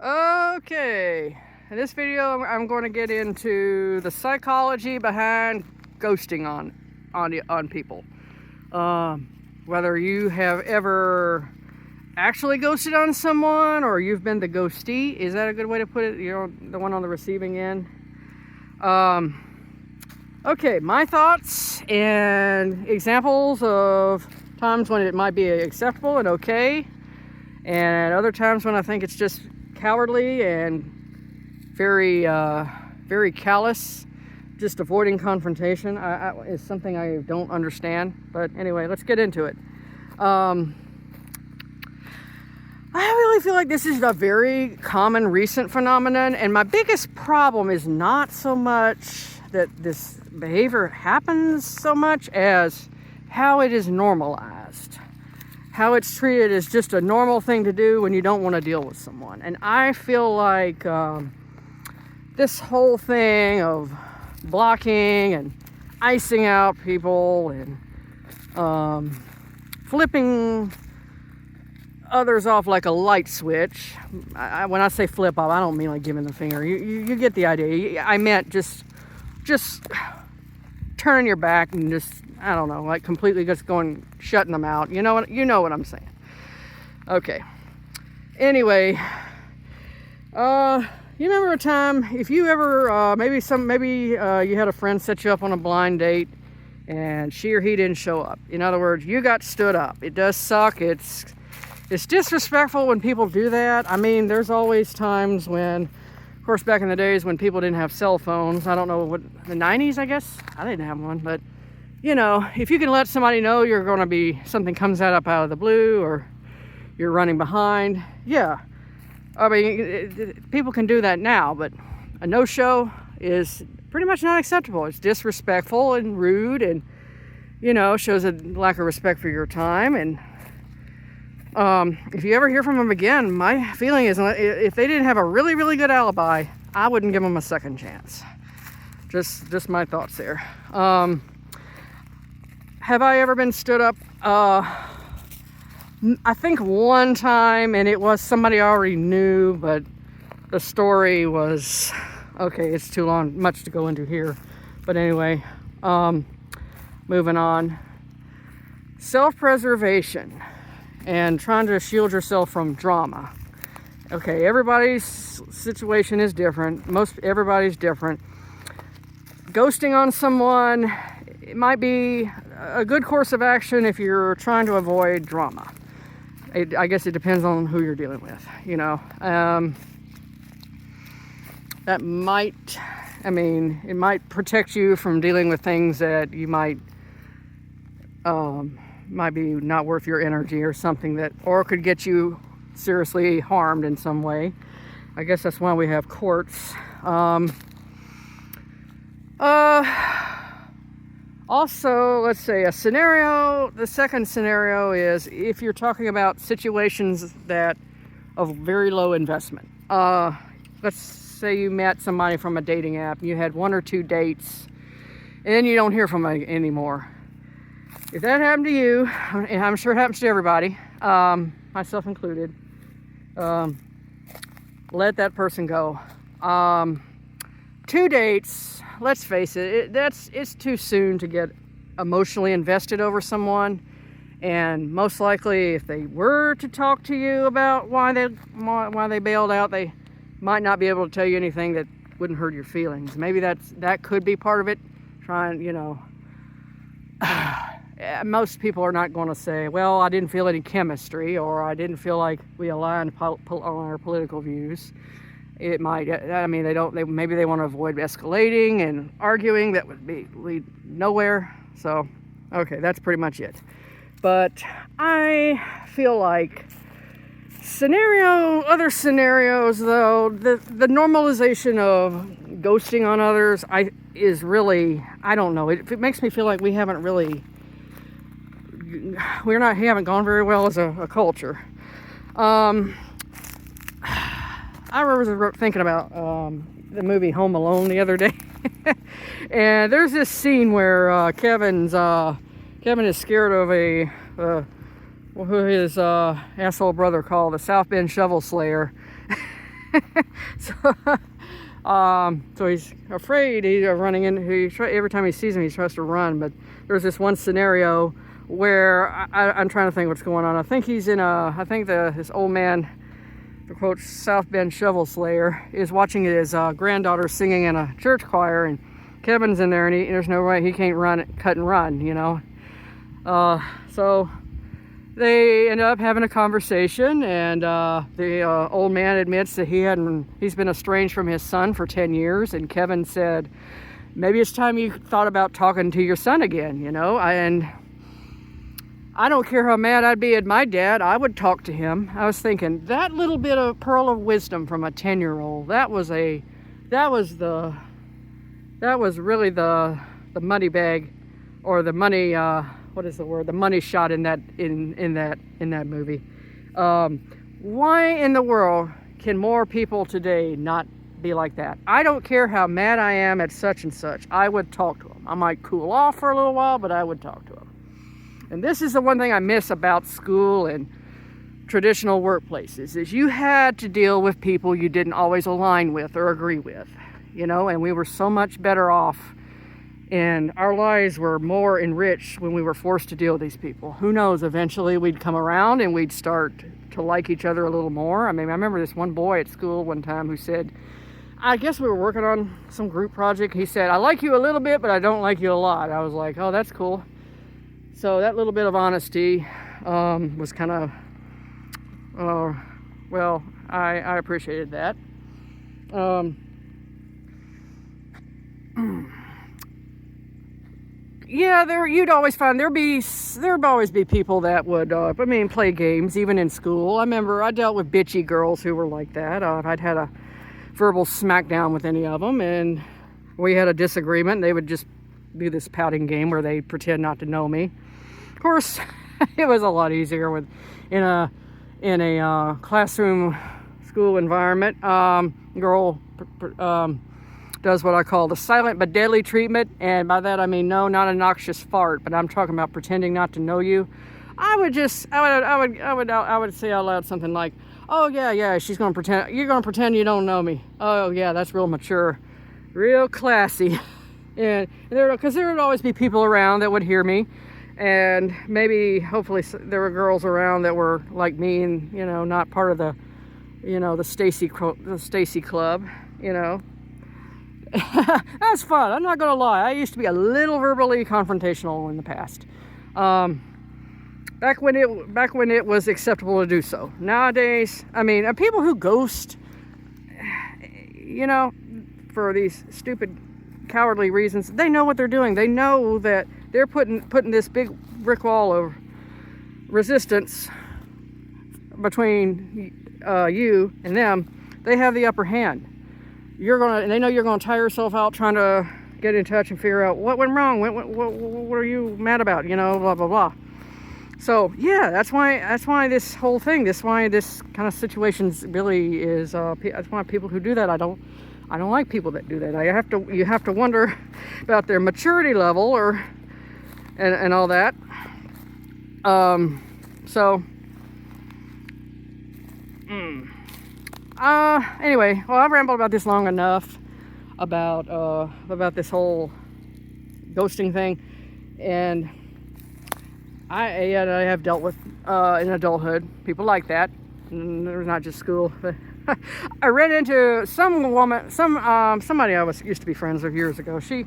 Okay, in this video I'm going to get into the psychology behind ghosting on people. Whether you have ever actually ghosted on someone or you've been the ghostee, is that a good way to put it? You know, the one on the receiving end. Okay, my thoughts and examples of times when it might be acceptable and okay, and other times when I think it's just cowardly and very callous. Just avoiding confrontation is something I don't understand. But anyway, let's get into it. I really feel like this is a very common recent phenomenon, and my biggest problem is not so much that this behavior happens so much as how it is normalized. How it's treated as just a normal thing to do when you don't want to deal with someone. And I feel like this whole thing of blocking and icing out people and flipping others off like a light switch. When I say flip off, I don't mean like giving the finger. You get the idea. I meant just turning your back and just, I don't know, like completely just shutting them out. You know what I'm saying. Okay. Anyway, you remember a time, if you ever, maybe you had a friend set you up on a blind date and she or he didn't show up. In other words, you got stood up. It does suck. It's disrespectful when people do that. I mean, there's always times when, of course, back in the days when people didn't have cell phones. I don't know, what, the 90s, I guess? I didn't have one, but you know, if you can let somebody know you're going to be, something comes out of the blue or you're running behind, yeah. I mean, people can do that now, but a no-show is pretty much not acceptable. It's disrespectful and rude and, you know, shows a lack of respect for your time. And if you ever hear from them again, my feeling is if they didn't have a really, really good alibi, I wouldn't give them a second chance. Just my thoughts there. Have I ever been stood up? I think one time, and it was somebody I already knew, but the story was, okay, it's too much to go into here. But anyway, moving on. Self-preservation and trying to shield yourself from drama. Okay, everybody's situation is different. Everybody's different. Ghosting on someone, it might be a good course of action if you're trying to avoid drama. I guess it depends on who you're dealing with, you know. That might, it might protect you from dealing with things that you might be not worth your energy or something or could get you seriously harmed in some way. I guess that's why we have courts. Also, let's say the second scenario is if you're talking about situations that of very low investment. Let's say you met somebody from a dating app and you had one or two dates and then you don't hear from them anymore. If that happened to you, and I'm sure it happens to everybody, myself included, let that person go. 2 dates, let's face it, it's too soon to get emotionally invested over someone. And most likely, if they were to talk to you about why they bailed out, they might not be able to tell you anything that wouldn't hurt your feelings. Maybe that could be part of it. Trying, you know, most people are not going to say, well, I didn't feel any chemistry, or I didn't feel like we aligned on our political views. It might, maybe they want to avoid escalating and arguing. That would lead nowhere. So, okay, that's pretty much it. But I feel like other scenarios though, the normalization of ghosting on others, I don't know. It makes me feel like we haven't gone very well as a culture. I was thinking about the movie Home Alone the other day. And there's this scene where Kevin is scared of who his asshole brother called the South Bend Shovel Slayer. So, so he's afraid he's running in. Every time he sees him, he tries to run. But there's this one scenario where I'm trying to think what's going on. I think he's in this old man, to quote South Bend Shovel Slayer, is watching his granddaughter singing in a church choir, and Kevin's in there, and there's no way he can't cut and run, you know. So they end up having a conversation, and the old man admits that he's been estranged from his son for 10 years, and Kevin said, maybe it's time you thought about talking to your son again, you know. And I don't care how mad I'd be at my dad, I would talk to him. I was thinking, that little bit of pearl of wisdom from a 10-year-old, that was really the money bag, or the money, what is the word? The money shot in that movie. Why in the world can more people today not be like that? I don't care how mad I am at such and such. I would talk to him. I might cool off for a little while, but I would talk to him. And this is the one thing I miss about school and traditional workplaces, is you had to deal with people you didn't always align with or agree with, you know, and we were so much better off, and our lives were more enriched when we were forced to deal with these people. Who knows, eventually we'd come around and we'd start to like each other a little more. I mean, I remember this one boy at school one time who said, I guess we were working on some group project. He said, I like you a little bit, but I don't like you a lot. I was like, oh, that's cool. So that little bit of honesty was kind of, well, I appreciated that. Yeah, you'd always find there'd always be people that would, play games even in school. I remember I dealt with bitchy girls who were like that. I'd had a verbal smackdown with any of them, and we had a disagreement, and they would just do this pouting game where they pretend not to know me. Of course, it was a lot easier in a classroom school environment. Girl does what I call the silent but deadly treatment, and by that I mean no, not a noxious fart, but I'm talking about pretending not to know you. I would say out loud something like, "Oh yeah, you're gonna pretend you don't know me. Oh yeah, that's real mature, real classy." And because there would always be people around that would hear me. And maybe, hopefully, there were girls around that were like me and, you know, not part of the Stacy Club, you know. That's fun. I'm not going to lie. I used to be a little verbally confrontational in the past. Back when it was acceptable to do so. Nowadays, I mean, people who ghost, you know, for these stupid, cowardly reasons, they know what they're doing. They know that they're putting this big brick wall of resistance between you and them. They have the upper hand. And they know you're gonna tire yourself out trying to get in touch and figure out what went wrong. What are you mad about? You know, blah blah blah. So yeah, that's why this whole thing. That's why this kind of situations really is. That's why people who do that, I don't like people that do that. You have to wonder about their maturity level and all that. Anyway, well, I've rambled about this long enough about this whole ghosting thing, and I have dealt with in adulthood people like that. And there's not just school, but I ran into somebody I used to be friends with years ago. She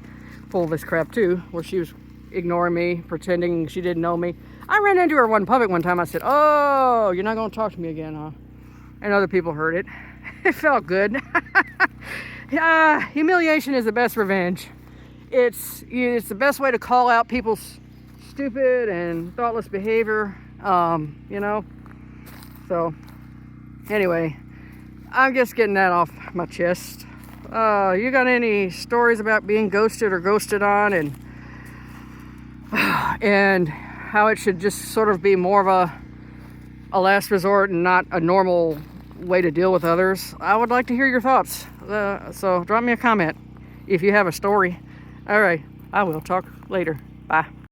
pulled this crap too, where she was ignoring me, pretending she didn't know me. I ran into her in public one time. I said, "Oh, you're not going to talk to me again, huh?" And other people heard it. It felt good. Humiliation is the best revenge. It's the best way to call out people's stupid and thoughtless behavior. You know. So, anyway, I'm just getting that off my chest. You got any stories about being ghosted or ghosted on, and how it should just sort of be more of a last resort and not a normal way to deal with others? I would like to hear your thoughts. So drop me a comment if you have a story. All right, I will talk later. Bye.